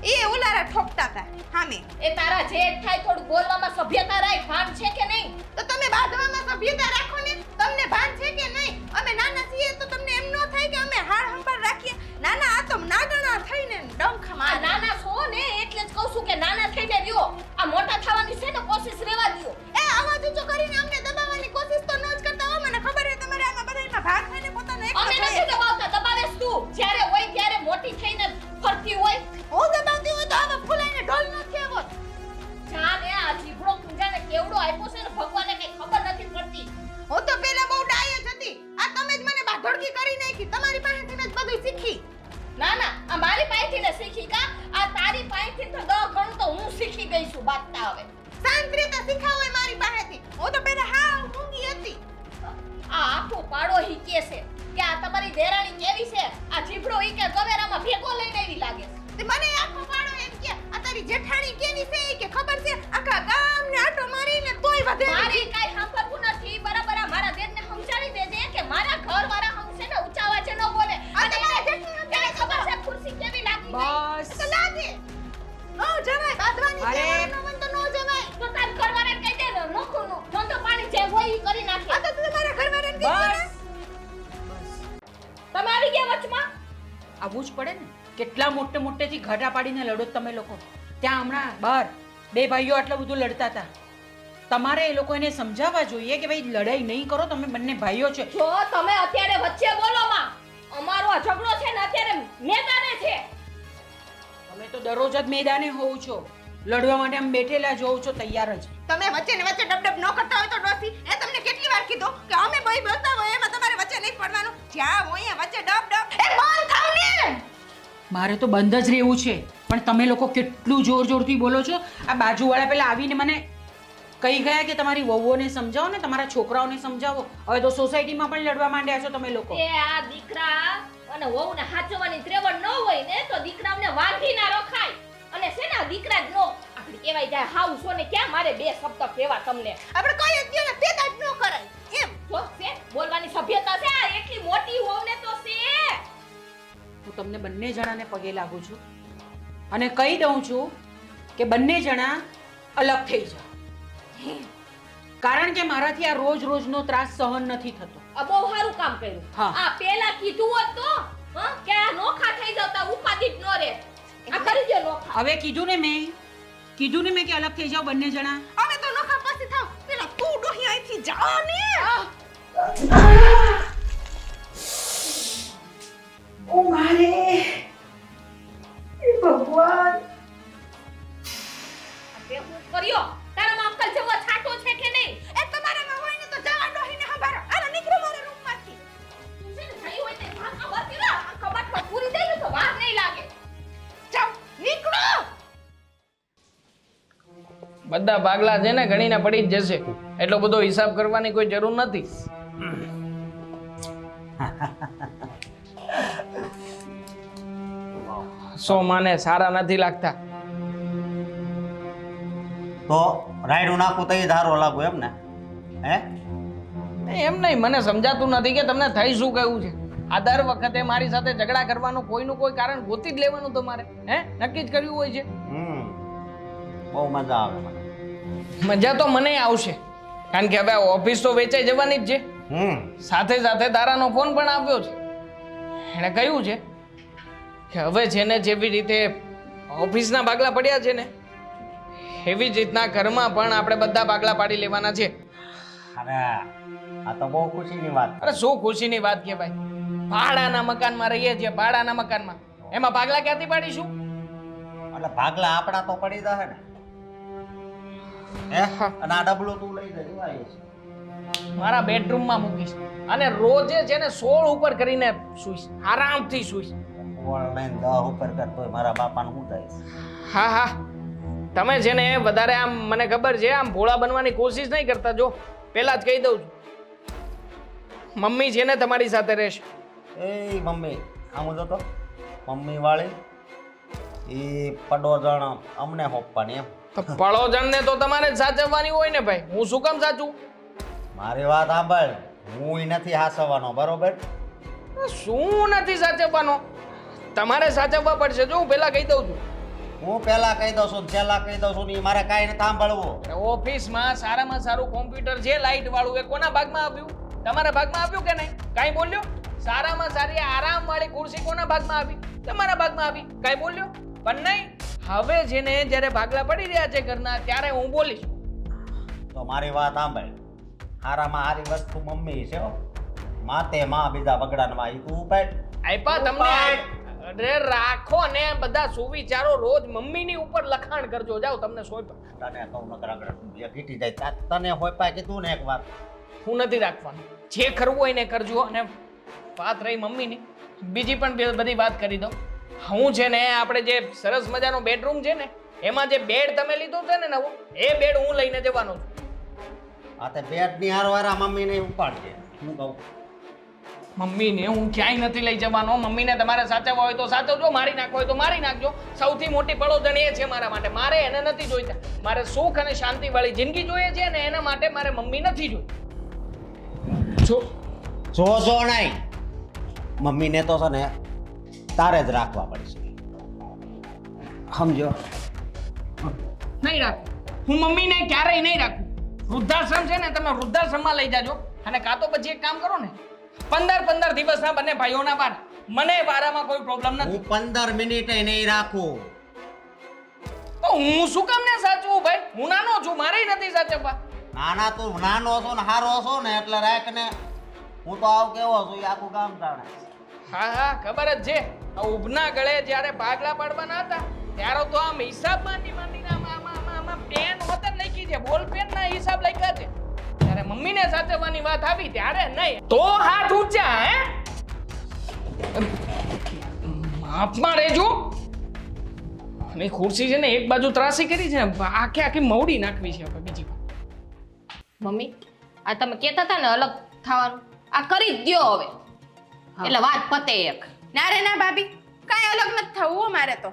એ ઓલારા ઠોકતા હતા હામે એ તારા જેઠ થાય થોડું બોલવામાં સભ્યતા રાખ ભાન છે કે નહીં તો તમે બાંધવામાં સભ્યતા રાખો ને તમને ભાન છે કે નહીં અમે નાના છીએ તો તમને એમ ન થાય કે અમે હાડ હંપાર રાખીએ નાના આ તો નાગણા થઈને ડંખ આ મારે નાના છો ને એટલે જ કહું છું કે નાના થઈને રહ્યો આ મોટા થવાની છે ને કોશિશ રહેવા દ્યો એ આવાજ ઊંચો કરીને અમને દબાવવાની કોશિશ તો ન જ કરતા હો મને ખબર છે તમારે આમાં બધાયમાં ભાગ થઈને પોતાનો એક અમે નથી દબાવતા દબાવેશ તું જ્યારે હોય ત્યારે મોટી થઈને ફરતી હોય હું દબાવતી હોય તો આમાં ફૂલાઈને ઢોલ ન થયો જાને આ જીભડો કુંજાને કેવડો આપ્યો છે ને ભગવાનને કઈ ખબર નથી પડતી હું તો પેલા બહુ ડાય જ હતી આ તમે જ મને બાધોડકી કરી નાખી તમારી પાસેથી જ બધું શીખી ના ના આ મારી પાસેથી ને શીખી કા આ તારી પાસેથી તો 10 ગણું તો હું શીખી ગઈ છું બાતતા હવે શાંત રીતે શીખાવો એ મારી પાસેથી હું તો પેલા હા મૂંગી હતી આ આખો પાડો ઈ કે છે કે આ તમારી દેરાણી કેવી છે આ જીભડો ઈ કે ગવેરામાં ભેગો લઈને આવી લાગે છે તે મને આખો પાડો એમ કે આ તારી જેઠાણી કેવી છે ઈ કે ખબર છે આખા ગામને આટો મારીને તોય વધે મારી કાઈ સાંભળવું નથી બરાબર આ મારા દેરને સમજાવી દેજે કે મારા ઘરવાળા હમસે ને ઊંચા અવાજે ન બોલે આ તમારા જેઠાણી તને ખબર છે ખુરશી કેવી લાગી ગઈ બસ તો લાગે નો જવાય બાંધવાની અરે. દેવાનું મન તો નો જવાય તો તાર ઘરવાળાને કહી દે ને નોખું નો તો પાણી જે હોય ઈ કરી નાખે. આ તો તમારા ઘરવાળાને કીધું ને. તમે આવી ગયા વચમાં. આવવું જ પડે ને. કેટલા મોટેથી ઘાટા પાડીને લડો છો તમે લોકો. ત્યાં હમણાં બહાર બે ભાઈઓ આટલું બધું લડતા હતા. તમારે એ લોકો એને સમજાવવા જોઈએ કે ભાઈ લડાઈ નહીં કરો, તમે બંને ભાઈઓ છો. જો તમે અત્યારે વચ્ચે બોલો માં. અમારો આ ઝઘડો છે ને અત્યારે મેદાને છે. તમે તો દરરોજ જ મેદાને હોવ છો, લડવા માટે આમ બેઠેલા જોવ છો તૈયાર જ. તમે વચ્ચે ને વચ્ચે ડબડબ ન કરતા હોય તો ડોસી એ તમને કેટલી વાર કીધું કે અમે ભાઈ બોલતા હોય એમાં તમારે વચ્ચે નહીં પડવાનું. જ્યાં હોય વચ્ચે ડબડબ એ બંધ થાવ ને. મારે તો બંધ જ રહેવું છે, પણ તમે લોકો કેટલું જોરથી બોલો છો. આ બાજુવાળા પેલા આવીને મને કહી ગયા કે તમારી વહુઓને સમજાવો ને તમારા છોકરાઓને સમજાવો. હવે તો સોસાયટીમાં પણ લડવા માંડ્યા છો તમે લોકો. એ આ દીકરા અને વહુને હાચવવાની ત્રેવડ ન હોય ને તો દીકરાઓને વાંધી ના રખાય. અને છે ને આ દીકરા જ નો આપણે કહેવાય જાય હાઉ છો ને ક્યાં મારે બે શબ્દ કહેવા તમને. આપણે કોઈ જ ને તે જ ન કરાય એમ. જો છે બોલવાની સભ્યતા છે આ એટલી મોટી હોવને તો છે. હું તમને બંને જણાને પગે લાગુ છું અને કહી દઉં છું કે બંને જણા અલગ થઈ જાઓ. કારણ કે મારાથી આ રોજનો ત્રાસ સહન નથી થતો. આ બહુ સારું કામ કર્યું. હા. આ પેલા કીધું હોત તો કે આ નોખા થઈ જતા ઉપાધિ જ ન રહે. આ કરી દે નોખા. હવે કીધું ને મેં કે અલગ થઈ જાઓ બંને જણા. અમે તો નખા પાછી થાવ. પેલા તું ડોહી અહીંથી જા ને. ઓ મારે ભગવાન તે હું કર્યો તારામાં અક્કલ જેવો છાટો છે કે નહીં? એ તમારામાં હોય ને તો જવા ડોહીને હંભારો. આને નીકળો મારા રૂમમાંથી. તું છે ને થઈ હોય તે ભાગા વર્તી રા. આ કબાટમાં પૂરી થઈ ગયું તો વાર નહીં લાગે. જાઓ નીકળો. બધા ભાગલા છે ને ગણીને પડી જ જશે. એટલો બધો હિસાબ કરવાની કોઈ જરૂર નથી. સો માને સારા નથી લાગતા. તો રાયડું નાખું તો ધારો લાગુ એમ ને? હે એમ નહીં, મને સમજાતું નથી કે તમને થઈ શું કહ્યું છે. આ દર વખતે મારી સાથે ઝઘડા કરવાનું કોઈનું કોઈ કારણ ગોતી જ લેવાનું તમારે. હે નક્કી જ કર્યું હોય છે. બહુ મજા આવે મને. મજા તો મને આવશે, કારણ કે હવે ઓફિસ તો વેચાઈ જવાની જ છે. સાથે સાથે તારાનો ફોન પણ આવ્યો છે. એણે કહ્યું છે કે હવે છે ને જેવી રીતે ઓફિસના ભાગલા પડ્યા છે ને એવી જ રીતના ઘરમાં પણ આપણે બધા ભાગલા પાડી લેવાના છે. અરે આ તો બહુ ખુશીની વાત. અરે શું ખુશીની વાત કહેવાય. ભાડાના મકાનમાં રહીએ છીએ, ભાડાના મકાનમાં. એમાં ભાગલા ક્યાંથી પાડીશું? એટલે ભાગલા આપણા તો પડી જશે ને. હે અને આ ડબલું તું લઈ જઈ મારા બેડરૂમમાં મૂકીશ અને રોજે છે ને 16 ઉપર કરીને સૂઈશ, આરામથી સૂઈશ. ઓનલાઈન 10 ઉપર કર તોય મારા બાપાનું હું થાય. હા હા, તમે છે ને વધારે આમ મને ખબર છે આમ ભોળા બનવાની કોશિશ નહીં કરતા. જો પહેલા જ કહી દઉં છું, મમ્મી છે ને તમારી સાથે રહેશે. એ મમ્મી આમ જો તો મમ્મી વાળી એ પડોજણ અમને હોપવાની એમ. તો પડોજણને તો તમારે જ સાચવવાની હોય ને ભાઈ. હું શું કામ સાચું? મારી વાત સાંભળ, હું નથી હાસવાનો બરોબર. શું નથી સાચવવાનો? તમારે સાચવવા પડશે. જો હું પહેલા કહી દઉં છું. હું પહેલા કહી દઉં છું, છેલ્લા કહી દઉં છું ને મારે કાંઈ નથી સાંભળવું. ઓફિસમાં સારામાં સારું કોમ્પ્યુટર છે લાઇટ વાળું, એ કોના ભાગમાં આવ્યું? તમારા ભાગમાં આવ્યું કે નહીં? કાંઈ બોલ્યો? સારામાં સારી આરામ વાળી ખુરશી કોના ભાગમાં આવી? તમારા ભાગમાં આવી. કાંઈ બોલ્યો? પણ નહીં. હવે છે ને જ્યારે ભાગલા પડી રહ્યા છે ઘરના ત્યારે હું બોલીશ. તો મારી વાત સાંભળ, હારામાં હારી વસ્તુ મમ્મી છે હો. માતે માં બીજા બગડાનમાં ઈ તું ઉપાડ. આપ્યા તમને. અરે રાખો ને બધા સુવિચારો રોજ મમ્મીની ઉપર લખાણ કરજો. જાઓ તમને સોંપ્યા. તને કહું નકર આગળ એ ગીટી જાય. તને હોયપા કીધું ને એક વાત. હું નથી રાખવાનું. જે કરવું હોય ને કરજો. અને વાત રહી મમ્મીની, બીજી પણ બધી વાત કરી દો. હું છે ને આપણે જે સરસ મજાનો બેડરૂમ છે ને એમાં જે બેડ તમે લીધો છે ને નવો, એ બેડ હું લઈને જવાનો છું. આ તે બેડની હારવારા મમ્મીને ઉપાડજે. હું કહું મમ્મીને હું ક્યાંય નથી લઈ જવાનો. મમ્મીને તમારે સાચવવા હોય તો સાચવજો, મારી નાખવો હોય તો મારી નાખજો. સૌથી મોટી પડોજણ એ છે મારા માટે. મારે એને નથી જોઈતા. મારે સુખ અને શાંતિ વાળી જિંદગી જોઈએ છે ને એના માટે મારે મમ્મી નથી જોઈતી. જો નહીં, મમ્મીને તો છે ને તારે જ રાખવા પડશે. સમજો? નહીં રાખું. હું મમ્મીને ક્યારેય નહીં રાખું. વૃદ્ધાશ્રમ છે ને તમે વૃદ્ધાશ્રમમાં લઈ જાજો અને કાં તો પછી એક કામ કરો ને 15 દિવસના બંને ભાઈઓના બાર મને વારામાં કોઈ પ્રોબ્લેમ નથી હું 15 મિનિટે નહીં રાખું. તો હું શું કામ ને સાચવું ભાઈ હું નાનો છું મારે નથી સાચવવા નાના તું નાનો છો ને હારો છો ને એટલે રાખ ને. હું તો આવ કેવો છું એ આખું ગામ જાણે. હા ખબર જ છે આ ઉભના ગળે જ્યારે ભાગલા પાડવાના હતા ત્યારે તો આમ હિસાબ માંડીને આમાં પેન હોતે નાખી છે બોલ પેન ના હિસાબ લખ્યા છે ત્યારે મમ્મીને સાચવવાની વાત આવી ત્યારે નહીં તો હાથ ઊંચા હે માફમાં રહેજો અને ખુરશી છે ને એક બાજુ ત્રાસી કરી છે ને આખી મવડી નાખવી છે હવે બીજી મમ્મી આ તમે કહેતા હતા ને અલગ થવાનું આ કરી જ દ્યો હવે એટલે વાત પતે એક ના રે ના ભાભી કાંઈ અલગ નથી થવું હો મારે તો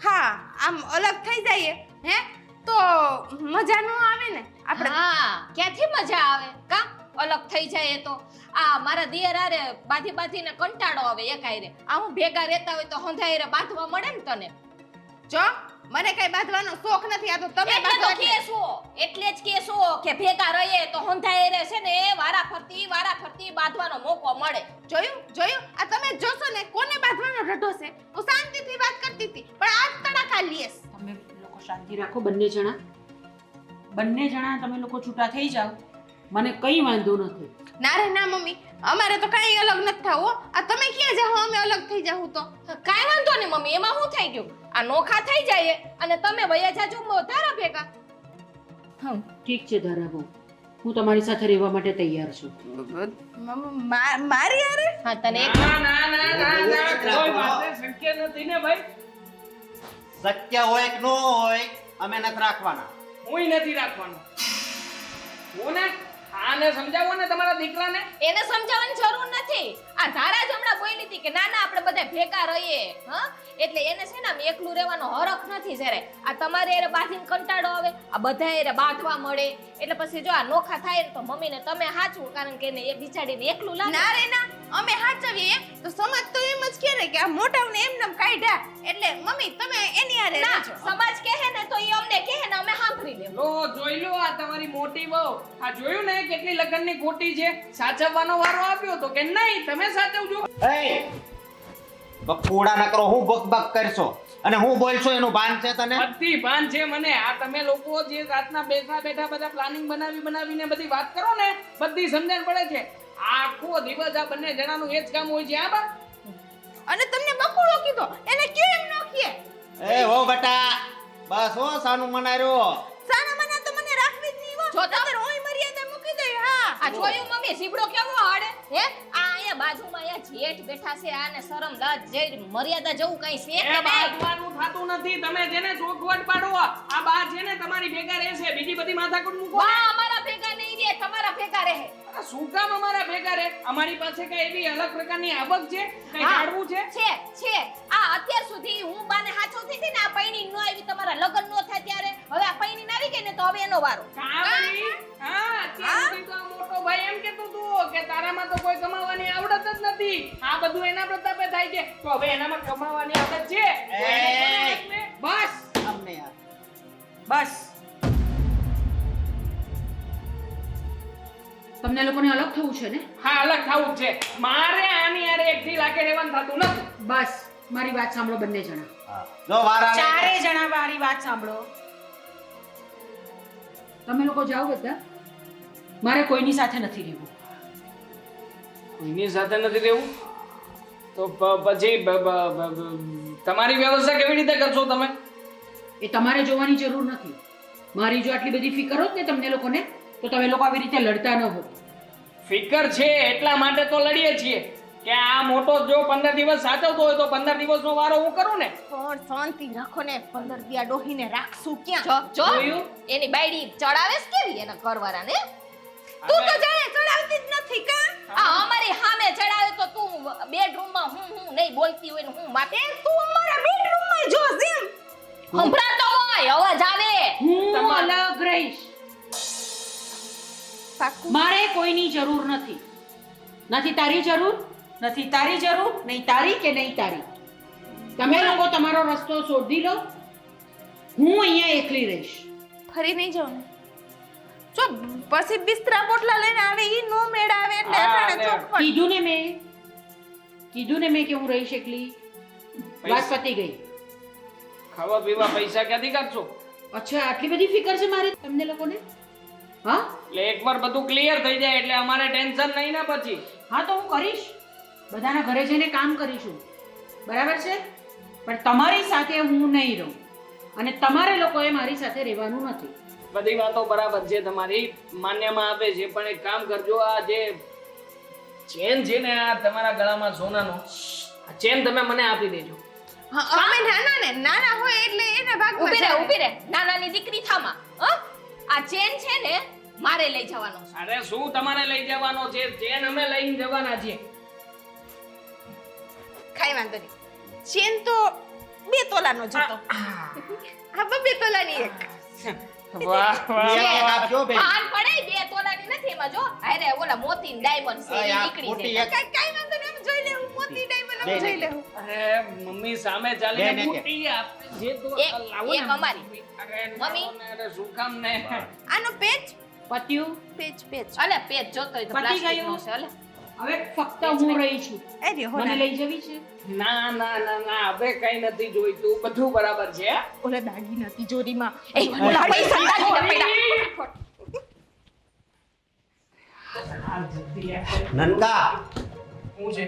હા આમ અલગ થઈ જઈએ હે તો મજા ન આવે ને આપણે હા ક્યાંથી મજા આવે કા અલગ થઈ જાય તો આ મારા દિયર આરે બાંધીને કંટાળો આવે એકાયરે આ હું ભેગા રહેતા હોય તો હંધાયરે બાંધવા મળે ને તને જો મને કઈ બાંધવાનો શોખ નથી આ તો તમે એટલે તો બાંધો કેસો એટલે જ કેસો કે ભેગા રહીએ તો હંધાયરે છે ને વારાફરતી બાંધવાનો મોકો મળે જોયું આ તમે જ જોશો ને કોને બાંધવાનો રઢો છે હું શાંતિથી વાત કરતી હતી પણ આજ તડાકા લીએસ તમે લોકો શાંતિ રાખો બંને જણા તમે લોકો છૂટા થઈ જાઓ મને કઈ વાંધો નથી ના રે ના મમ્મી અમારે તો કાંઈ અલગ નથી થવું આ તમે ક્યાં જાઓ અમે અલગ થઈ જાઉં તો કાંઈ વાંધો નહીં મમ્મી એમાં શું થઈ ગયું આ નોખા થઈ જાય અને તમે વયા જાજો તારા ભેગા ઠીક છે ધારાબહુ હું તમારી સાથે રહેવા માટે તૈયાર છું મારી યાર હા તને એક ના કોઈ વાત શક્ય નથી ને ભાઈ શક્ય હોય કે ન હોય અમે નથી રાખવાના. હુંય નથી રાખવાનો હું ને આને સમજાવો ને તમારા દીકરાને એને સમજાવવાની જરૂર નથી આ ધારા જ હમણાં બોલી હતી કે ના આપણે બધા ભેગા રહીએ હા એટલે એને છે ને આમ એકલું રહેવાનો હરખ નથી જ્યારે આ તમારે એને બાંધીને કંટાળો આવે આ બધા એને બાંધવા મળે એટલે પછી જો આ નોખા થાય ને તો મમ્મીને તમે હાચવું કારણ કે એને એ બિચારીને એકલું લાગે ના રે ના અમે હાચવીએ તો સમાજ તો એમ જ કહે ને કે આ મોટાઓને એમ નમ કાઢ્યા એટલે મમ્મી તમે એની હારે ના રહેજો સમાજ કહે ને તો એ અમને કહે ને અમે સાંભળી લેવું લો જોઈ લો આ તમારી મોટી વહુ આ જોયું ને કેટલી લગનની ખોટી છે સાચવવાનો વારો આપ્યો તો કે નહીં તમે સાચવજો એ બકુડા ન કરો હું બકબક કરશો અને હું બોલશો એનું ભાન છે તને? બધી ભાન છે મને આ તમે લોકો જે રાતના બેઠા બધા પ્લાનિંગ બનાવીને બધી વાત કરો ને બધી સમજણ પડે છે આખો દિવસ આ બંને જણાનું એ જ કામ હોય છે આ બા અને તમને બકુડો કીધો એને કેમ ન કહે એ હો બેટા બસ હો સાનું મનાર્યો સાના મના તો મને રાખવી જ નહીં હો જો તો. નકર ઓય મર્યાદા મૂકી દે હા આ જોયું મમ્મી સીબડો કેવો હાડે હે આ અહીંયા બાજુમાં અહીંયા જેઠ બેઠા છે આને શરમ લાજ જે મર્યાદા જેવું કઈ છે એ કે નહીં બાજવાનું થાતું નથી તમે જેને ચોખવટ પાડો આ બા છે ને તમારી ભેગા રહેશે બીજી બધી માથાકૂટ મૂકો વાહ અમારા ભેગા નહીં રે તમારા ભેગા રહે આ શું કામ અમારા ભેગા રહે અમારી પાસે કઈ એવી અલગ પ્રકારની આવક છે કઈ હા, જાણવું છે છે આ અત્યાર સુધી હું બાને હાચવતી હતી ને આ પૈણી નો આવી તમારા લગ્ન નો થાય ત્યારે હવે આ પૈણી આવી ગઈ ને તો હવે એનો વારો કામની હા અત્યાર સુધી તો આ મોટો ભાઈ એમ કહેતો હતો કે તારામાં તો કોઈ કમાવાની આવડત જ નથી આ બધું એના પ્રતાપે થાય છે તો હવે એનામાં કમાવાની આવડત છે બસ અમને યાર બસ તમને લોકોને અલગ થવું છે ને હા અલગ થવું જ છે મારે આની યારે એકથી લાગે રહેવાનું થતું નથી બસ મારી વાત સાંભળો બંને જણા હા. જો વારા ચારે જણા મારી વાત સાંભળો તમે લોકો જાઓ બધા મારે કોઈની સાથે નથી રહેવું કોઈની સાથે નથી રહેવું તો પછી તમારી વ્યવસ્થા કેવી રીતે કરશો તમે એ તમારે જોવાની જરૂર નથી મારી જો આટલી બધી ફિકર હોત ને તમને લોકોને તો તમે લોકો આવી રીતે લડતા ન હોત ફિકર છે એટલા માટે તો લડીએ છીએ કે આ મોટો જો 15 દિવસ સાચવતો હોય તો 15 દિવસનો વારો હું કરું ને પણ શાંતિ રાખો ને 15 દિયા ડોહીને રાખશું ક્યાં જો જોયું? એની બાયડી ચડાવે છે કેવી એના ઘરવાળાને તું તો જાણે ચડાવતી જ નથી કા આ અમારી સામે ચડાવે તો તું બેડરૂમમાં હું નહીં બોલતી હોય ને હું માપે તું અમારા બેડરૂમમાં જો એમ સંભળાતો હોય અવાજ આવે હું અલગ રહીશ પાકું મારે કોઈની જરૂર નથી નથી તારી જરૂર નથી તારી જરૂર નહીં તારી કે નહીં તારી તમે લોકો તમારો રસ્તો શોધી લો હું અહીંયા એકલી રહીશ ફરી નહીં જાઉં ને જો પછી બિસ્તરા પોટલા લઈને આવે ઈ નો મેળ આવે એટલે હા, અટાણે લે. ચોખવટ. કીધું ને મેં કે હું રહીશ એકલી વાત પતી ગઈ. ખાવા પીવા પૈસા ક્યાંથી કાઢશો? અચ્છા આટલી બધી ફિકર છે મારે તમને લોકોને? હા એટલે એકવાર બધું ક્લિયર થઈ જાય એટલે અમારે ટેન્શન નહીં ને પછી. હા તો હું કરીશ, બધાના ઘરે જઈને કામ કરીશું, બરાબર છે? પણ તમારી સાથે હું નહીં રહું અને તમારે લોકોએ મારી સાથે રહેવાનું નથી. બધી વાતો બરાબર છે તમારી, માન્યમાં આપે છે, પણ એક કામ કરજો, આ જે ચેન છે ને આ તમારા ગળામાં સોનાનો, આ ચેન તમે મને આપી દેજો. હા, અમે નાના હોય એટલે એના ભાગમાં ઊભી રહે નાનાની દીકરી થામા. હ આ ચેન છે ને મારે લઈ જવાનો છે. અરે શું તમારે લઈ જવાનો છે? ચેન અમે લઈને જવાના છીએ. ખાઈ વાંધો નહીં. ચેન તો 2 તોલાનો જ હતો. હા 2 તોલાની એક. વાહ વાહ એક આપજો બેન. ભાન પડે 2 તોલાની નથી એમાં જો. અરે ઓલા મોતી ડાયમંડ છે આ એ નીકળી ખોટી જાય. એક. કાઈ વાંધો નહીં, આમ જોઈ લેવું. મોતી ડાયમંડ આમ જોઈ લેવું. અરે મમ્મી સામે ચાલીને બે ને કે. બુટ્ટી આપે જે તો એક- લાવો ને એક અમારી. અરે મમ્મી. લાવો ને, અરે શું કામ ને? આનો પેચ પત્યું? પેચ. અલે પેચ જોતો હોય તો પતી પ્લાસ્ટિકનો ગયું? છે અલે. હવે ફક્ત હું રહી છું, એ રહ્યો હો મને ના. લઈ જવી છે? ના ના ના ના હવે કઈ નથી જોઈતું, બધું બરાબર છે. ઓલા દાગીના તિજોરીમાં. એ ઓલા પૈસા દાગીના પડ્યા. નનકા શું છે?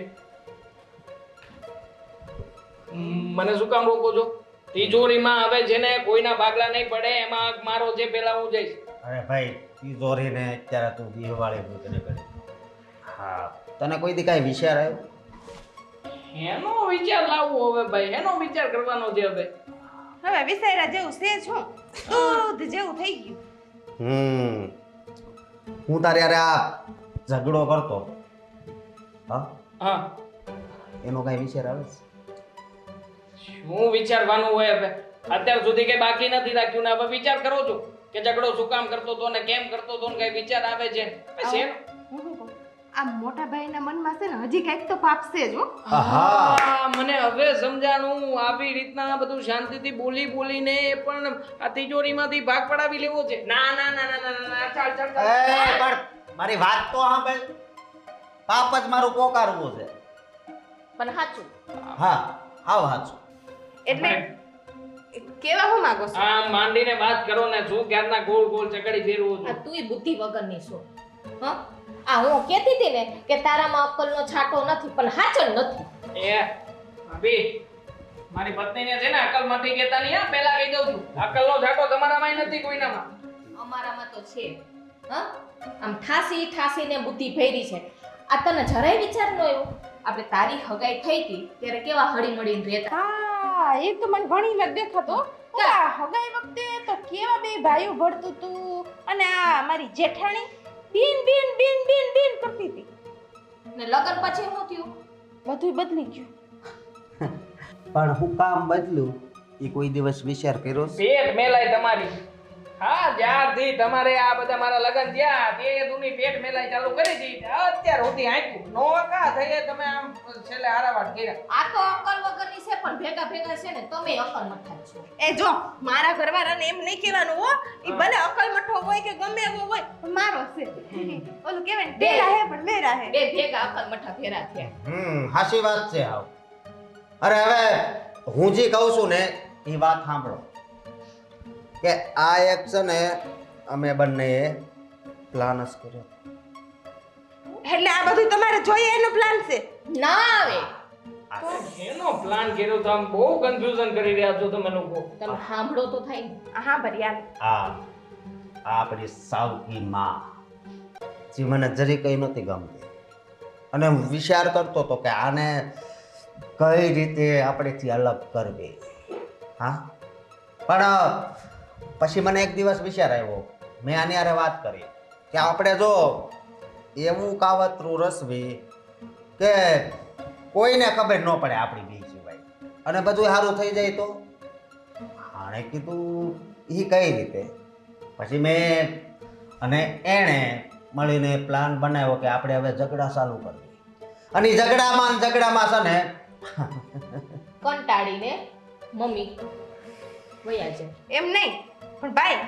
મને શું કામ રોકો છો? તિજોરીમાં હવે છે ને કોઈના ભાગલા નહીં પડે, એમાં મારો જે પેલા હું જઈશ. અરે ભાઈ તિજોરીને અત્યારે તું દિવાળી તને કરે. હા તને કોઈ દી કાંઈ વિચાર આવ્યો? એનો વિચાર લાવવો હવે ભાઈ, એનો વિચાર કરવાનો છે હવે. હવે વિસાયરા જેવું છે શું? દૂધ જેવું થઈ ગયું. હું તારે યારે આ ઝઘડો કરતો હા હા એનો કાંઈ વિચાર આવે છે? શું વિચારવાનું હોય હવે? અત્યાર સુધી કઈ બાકી નથી રાખ્યું ને હવે વિચાર કરો છો કે ઝઘડો શું કામ કરતો હતો ને કેમ કરતો હતો ને કઈ વિચાર આવે છે? હું શું કહું? આ મોટા ભાઈના મનમાં છે ને હજી કઈક તો પાપ છે જ હો. હા, મને હવે સમજાણું. આવી રીતના આ બધું શાંતિથી બોલીને પણ આ તિજોરીમાંથી ભાગ પડાવી લેવો છે. ના ના ના ના ના ના ચાલ ચાલ ચાલ. પણ મારી વાત તો સાંભળ, પાપ જ મારું પોકારવું છે. પણ સાચું હા આવ હાચું. એટલે કેવા હું માંગો છો? આમ માંડીને વાત કરો ને, શું ક્યારના ગોળ ગોળ ચકડી ફેરવો આ છો? તુંય બુદ્ધિ વગરની છો. હ આ હું કહેતી હતી ને કે તારામાં અક્કલનો છાંટો નથી પણ હાચલ નથી. એ ભાભી, મારી પત્નીને છે ને અકલ નથી કહેતા નહીં, હા પહેલા કહી દઉં છું. અકલનો છાંટો તમારામાંય નથી કોઈનામાં. અમારામાં તો છે. હ આમ ઠાસીને બુદ્ધિ ભેરી છે. આ તને જરાય વિચાર ન આવ્યો? આપણે તારી હગાઈ થઈ હતી ત્યારે કેવા હળીમળીને રહેતા. હા એ તો મને ઘણી વાર દેખાતો. ઓલા હગાઈ વખતે તો કેવા બે ભાઈઓ ભળતું તું અને આ મારી જેઠાણી બીન કરતી હતી. ને લગન પછી શું થયું? બધું બદલી ગયું. પણ હું કામ બદલું એ કોઈ દિવસ વિચાર કર્યો છે? પેટ મેલાય તમારી. હા, જ્યારથી તમારે આ બધા મારા લગન થયા તે તુની પેટ મેલાય ચાલુ કરી દીધી. અત્યાર સુધી આંક્યું નો કા થઈએ તમે આમ છેલ્લે હારાવાટ કર્યા. આ તો અક્કલ વગરની છે પણ ભેગા છે ને તમે અક્કલ મઠા છો. એ જો મારા ઘરવાળાને એમ નહીં કહેવાનું હો. ઈ ભલે અકલ મઠો હોય કે ગમે એવો હોય પણ મારો છે. ઓલું કહેવાય ને પેલા હે પણ મેરા હે. બે ભેગા અક્કલ મઠા ફેરા થયા. હાચી વાત છે હાવ. અરે હવે હું જે કહું છું ને એ વાત સાંભળો કે આ એક છે ને અમે બંનેએ પ્લાન જ કર્યો. એટલે આ બધું તમારે જોઈએ એનો પ્લાન છે. ના આવે. એનો પ્લાન કર્યો તો આમ બહુ કન્ફ્યુઝન કરી રહ્યા છો તમે લોકો. તમે સાંભળો તો થાય ને. હા ભરી હાલ. આ આપણી સાવકી માં જે મને જરી કઈ નથી ગમતી અને હું વિચાર કરતો હતો કે આને કઈ રીતે આપણેથી અલગ કરવી. હા પણ પછી મને એક દિવસ વિચાર આવ્યો, મેં આની હારે વાત કરી કે આપણે જો એવું કાવતરું રસવી કે કોઈને ખબર ન પડે આપણી બી સિવાય અને બધું સારું થઈ જાય તો. આણે કીધું એ કઈ રીતે? પછી મેં અને એણે મળીને પ્લાન બનાવ્યો કે આપણે હવે ઝઘડા ચાલુ કરવી અને ઝઘડામાં છે ને કંટાળીને મમ્મી વયા છે. એમ નહીં પણ ભાઈ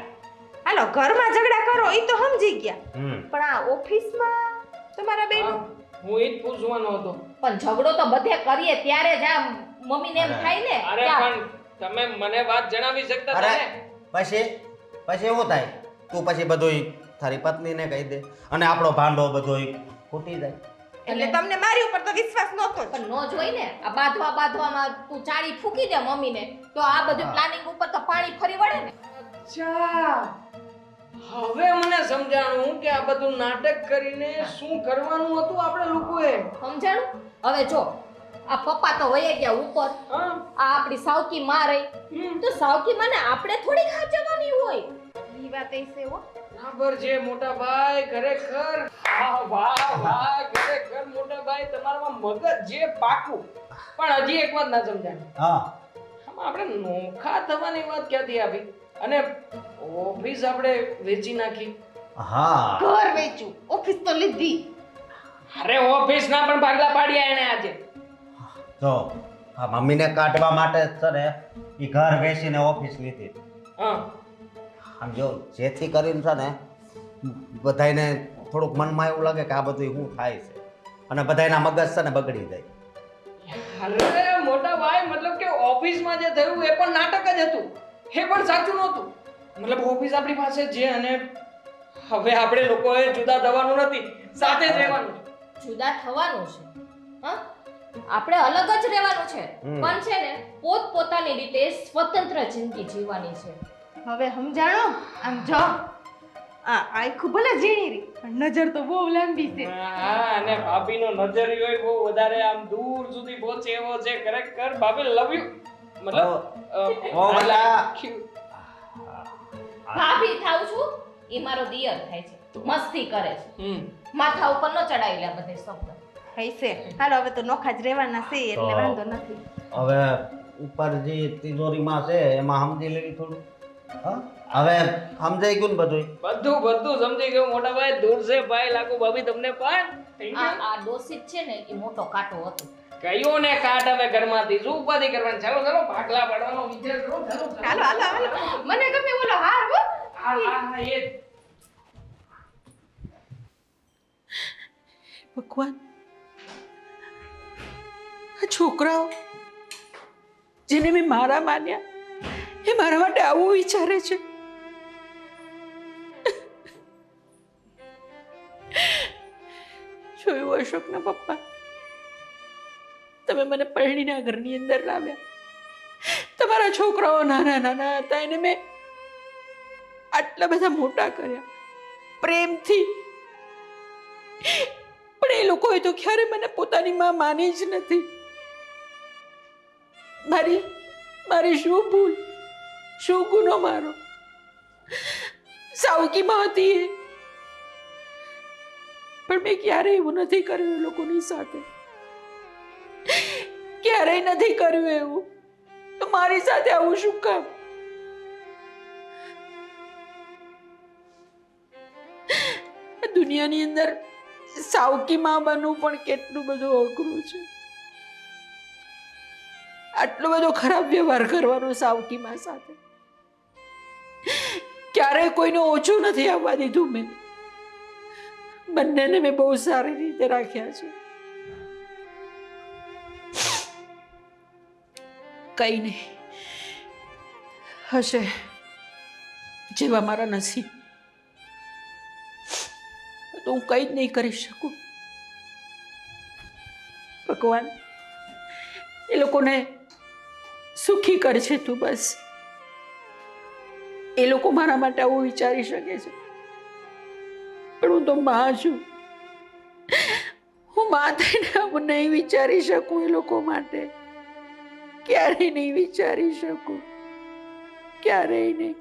હાલો ઘરમાં ઝઘડા કરો એ તો સમજી ગયા, હમ પણ આ ઓફિસમાં તમારા બેન હું એ જ પૂછવાનો હતો. પણ ઝઘડો તો બધે કરીએ ત્યારે જ આ મમ્મીને એમ થાય ને અરે કે આ પણ તમે મને વાત જણાવી શકતા અરે હતા ને. પછી પછી શું થાય? તું પછી બધુંય તારી પત્નીને કહી દે અને આપણો ભાંડો બધોય ફૂટી જાય. એટલે તમને મારી ઉપર તો વિશ્વાસ નહોતો જ. પણ નો જોઈ ને આ બાંધવામાં તું ચાળી ફૂકી દે મમ્મીને તો આ બધું પ્લાનિંગ ઉપર તો પાણી ફરી વળે ને. અચ્છા, હવે મને સમજાણું કે આ બધું નાટક કરીને શું કરવાનું હતું આપણે લોકોએ. સમજાણું? હવે જો આ પપ્પા તો વયા ગયા ઉપર, હા? આ આપણી સાવકી માં રહી, તો સાવકી માને આપણે થોડી ખાચવાની હોય. ઈ વાત એ છે હો. બરાબર છે મોટા ભાઈ, ખરેખર વાહ ખરેખર મોટા ભાઈ, તમારામાં મગજ જે પાકું. પણ હજી એક વાત ના સમજાણી. હા આમાં આપણે નોખા થવાની વાત ક્યાંથી આવી? અને ઓફિસ આપણે વેચી નાખી. હા ઘર વેચ્યું, ઓફિસ તો લીધી. અરે ઓફિસ ના પણ ભાગલા પાડ્યા એને આજે. જો આ મમ્મીને કાઢવા માટે જ છે ને એ ઘર બેસીને ઓફિસ લીધી. હા, આમ જો જેથી કરીને છે ને બધાયને થોડુંક મનમાં એવું લાગે કે આ બધું શું થાય છે અને બધાયના મગજ છે ને બગડી જાય. અરે મોટા ભાઈ, મતલબ કે ઓફિસમાં જે થયું એ પણ નાટક જ હતું, એ પણ સાચું નહોતું. મતલબ ઓફિસ આપણી પાસે છે અને હવે આપણે લોકોએ જુદા થવાનું નથી, સાથે જ રહેવાનું છે. જુદા થવાનું છે, હા? આપણે અલગ જ રહેવાનું છે, પણ છે ને પોતપોતાની રીતે સ્વતંત્ર જિંદગી જીવવાની છે. હવે સમજાણો? આમ જો આખું ભલે ઝીણી રહી પણ નજર તો બહુ લાંબી છે. હા, અને ભાભીનો નજરિયો હોય બહુ વધારે આમ દૂર સુધી પહોંચે એવો છે. ખરેખર ભાભી લવ યુ. મતલબ ઓ બેટા. ભાભી થાઉં છું એ મારો દિયર થાય છે, મસ્તી કરે છે, માથા ઉપર ન ચડાવી લે બધે શબ્દ. હૈસે હાલો હવે તો નોખા જ રહેવાના છે એટલે વાંધો નથી. હવે ઉપર જે તિજોરીમાં છે એમાં સમજી લેવી થોડું. હા હવે સમજાઈ ગયું ને બધું? બધું સમજી ગયો મોટા ભાઈ. દૂર છે ભાઈ લાગુ ભાભી તમને પણ. આ ડોસીટ છે ને એ મોટો કાંટો હતો. કયો ને કાટ હવે ઘરમાંથી શું ઉપાધિ કરવાની? ચાલો ચાલો ભાગલા પાડવાનો વિચાર કરો. ચાલો હાલો હાલો હાલો મને ગમે ઓલો હાર હો. હા એ ભગવાન, આ છોકરાઓ જેને મેં મારા માન્યા એ મારા માટે આવું વિચારે છે. જોયું અશોકના પપ્પા, તમે મને પરણીને આ ઘરની અંદર લાવ્યા. તમારા છોકરાઓ નાના નાના હતા એને મેં આટલા બધા મોટા કર્યા પ્રેમથી, પણ એ લોકોએ તો ક્યારે મને પોતાની માં માની જ નથી. મારી શું ભૂલ, શું ગુનો મારો? સાવકીમાં હતી એ, પણ મેં ક્યારેય એવું નથી કર્યું એ લોકોની સાથે, ક્યારેય નથી કર્યું એવું. તો મારી સાથે આવું શું કામ? દુનિયાની અંદર સાવકી માં બનવું પણ કેટલું બધું અઘરું છે. આટલો બધો ખરાબ વ્યવહાર કરવાનો સાવકી માં સાથે. ક્યારેય કોઈને ઓછું નથી આવવા દીધું મેં. બંનેને મેં બહુ સારી રીતે રાખ્યા છે. કઈ નહીં, હશે જેવા મારા નસીબ. તો હું કંઈ જ નહીં કરી શકું. ભગવાન એ લોકોને સુખી કરશે તું બસ. એ લોકો મારા માટે આવું વિચારી શકે છે, પણ હું તો માં છું. હું માં થઈને આવું નહીં વિચારી શકું એ લોકો માટે. ક્યારેય નહીં વિચારી શકું, ક્યારેય નહીં.